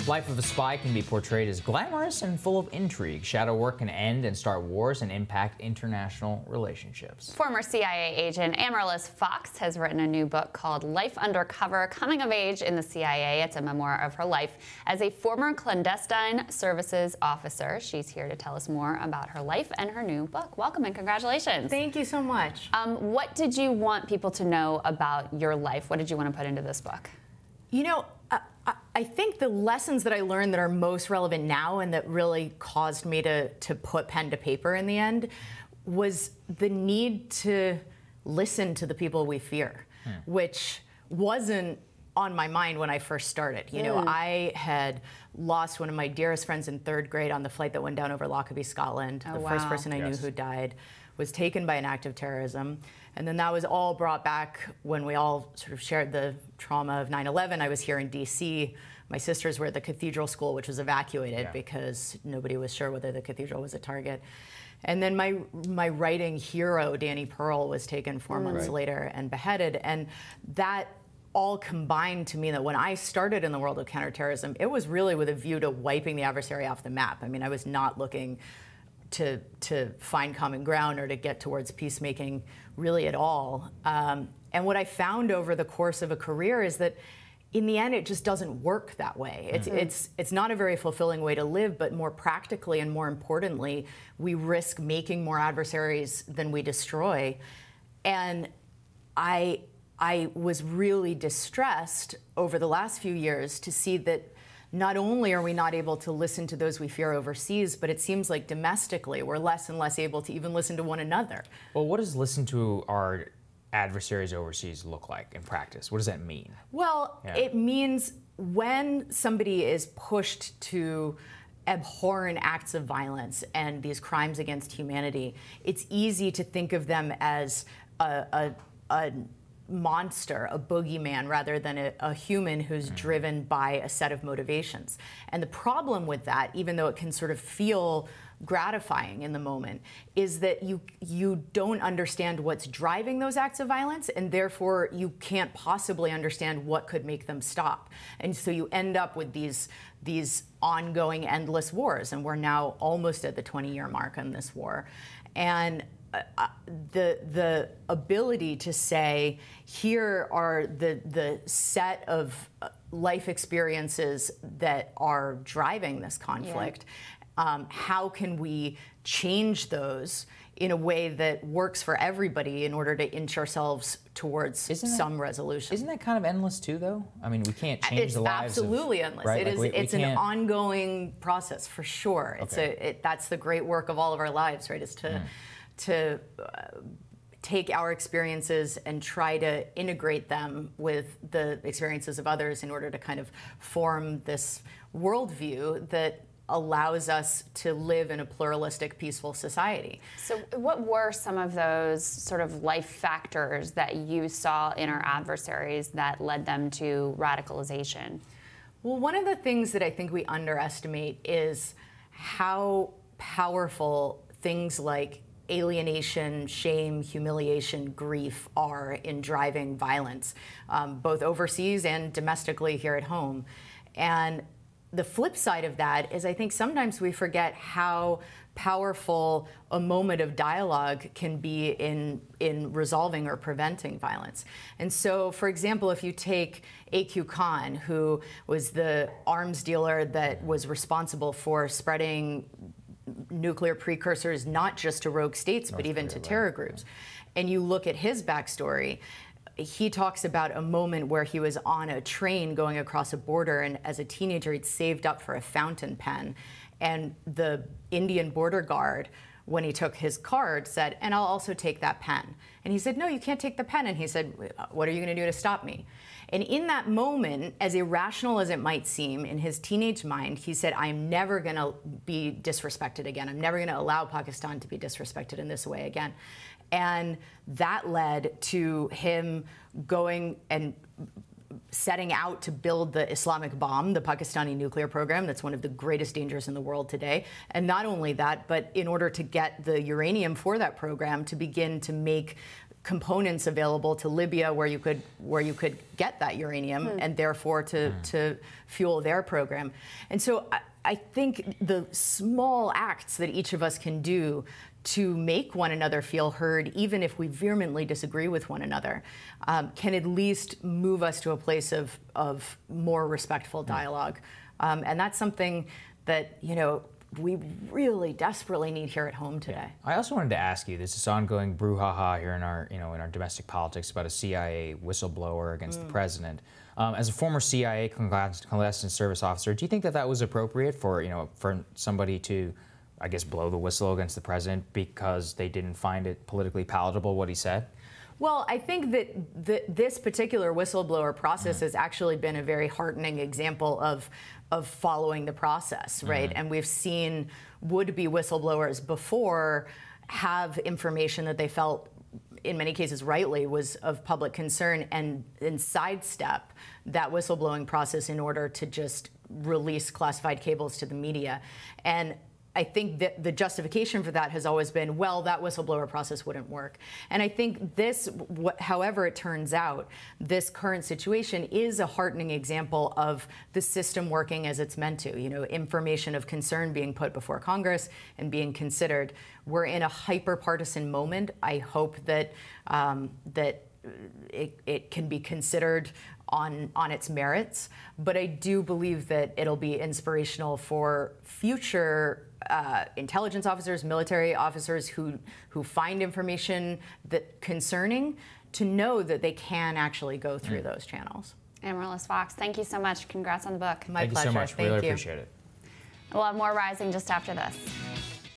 Life of a spy can be portrayed as glamorous and full of intrigue. Shadow work can end and start wars and impact international relationships. Former CIA agent Amaryllis Fox has written a new book called Life Undercover: Coming of Age in the CIA. It's a memoir of her life as a former clandestine services officer. She's here to tell us more about her life and her new book. Welcome and congratulations. Thank you so much. What did you want people to know about your life? What did you want to put into this book? You know, I think the lessons that I learned that are most relevant now and that really caused me to put pen to paper in the end was the need to listen to the people we fear, which wasn't on my mind when I first started. You know, I had lost one of my dearest friends in 3rd grade on the flight that went down over Lockerbie, Scotland. The first person I knew who died was taken by an act of terrorism. And then that was all brought back when we all sort of shared the trauma of 9/11. I was here in D.C. My sisters were at the cathedral school, which was evacuated because nobody was sure whether the cathedral was a target. And then my writing hero, Danny Pearl, was taken 4 months later and beheaded. And that all combined to mean that when I started in the world of counterterrorism, it was really with a view to wiping the adversary off the map. I mean, I was not looking to find common ground or to get towards peacemaking really at all. And what I found over the course of a career is that in the end, it just doesn't work that way. It's not a very fulfilling way to live, but more practically and more importantly, we risk making more adversaries than we destroy. And I was really distressed over the last few years to see that not only are we not able to listen to those we fear overseas, but it seems like domestically we're less and less able to even listen to one another. Well, what does listen to our adversaries overseas look like in practice? What does that mean? Well, it means when somebody is pushed to abhorrent acts of violence and these crimes against humanity, it's easy to think of them as a monster, a boogeyman, rather than a human who's driven by a set of motivations. And the problem with that, even though it can sort of feel gratifying in the moment, is that you don't understand what's driving those acts of violence, and therefore you can't possibly understand what could make them stop. And so you end up with these ongoing endless wars, and we're now almost at the 20-year mark on this war. And the ability to say, here are the set of life experiences that are driving this conflict. How can we change those in a way that works for everybody in order to inch ourselves towards some resolution? Isn't that kind of endless too, though? I mean, we can't change the lives. It's absolutely endless. Right? It's an ongoing process for sure. That's the great work of all of our lives, right? Is to take our experiences and try to integrate them with the experiences of others in order to kind of form this worldview that allows us to live in a pluralistic, peaceful society. So what were some of those sort of life factors that you saw in our adversaries that led them to radicalization? Well, one of the things that I think we underestimate is how powerful things like alienation, shame, humiliation, grief are in driving violence, both overseas and domestically here at home. And the flip side of that is I think sometimes we forget how powerful a moment of dialogue can be in resolving or preventing violence. And so, for example, if you take A.Q. Khan, who was the arms dealer that was responsible for spreading nuclear precursors not just to rogue states, but even to terror groups, and you look at his backstory, he talks about a moment where he was on a train going across a border, and as a teenager he'd saved up for a fountain pen, and the Indian border guard, when he took his card, said, "And I'll also take that pen." And he said, "No, you can't take the pen." And he said, "What are you going to do to stop me?" And in that moment, as irrational as it might seem, in his teenage mind, he said, "I'm never going to be disrespected again. I'm never going to allow Pakistan to be disrespected in this way again." And that led to him going and setting out to build the Islamic bomb, the Pakistani nuclear program, that's one of the greatest dangers in the world today. And not only that, but in order to get the uranium for that program, to begin to make components available to Libya where you could get that uranium and therefore to fuel their program. And so I think the small acts that each of us can do to make one another feel heard, even if we vehemently disagree with one another, can at least move us to a place of more respectful dialogue. And that's something that, you know, we really desperately need here at home today. I also wanted to ask you, there's this ongoing brouhaha here in our domestic politics about a CIA whistleblower against the president. As a former CIA clandestine service officer, do you think that that was appropriate for somebody to, I guess, blow the whistle against the president because they didn't find it politically palatable what he said? Well, I think that this particular whistleblower process has actually been a very heartening example of following the process, right? And we've seen would-be whistleblowers before have information that they felt, in many cases rightly, was of public concern and sidestep that whistleblowing process in order to just release classified cables to the media. And I think that the justification for that has always been, well, that whistleblower process wouldn't work. And I think this, however it turns out, this current situation is a heartening example of the system working as it's meant to. You know, information of concern being put before Congress and being considered. We're in a hyper-partisan moment. I hope that it can be considered on its merits, but I do believe that it'll be inspirational for future intelligence officers, military officers who find information that concerning to know that they can actually go through those channels. Amaryllis Fox, thank you so much. Congrats on the book. My pleasure. Thank you so much. Thank Really you. appreciate it. We'll have more Rising just after this.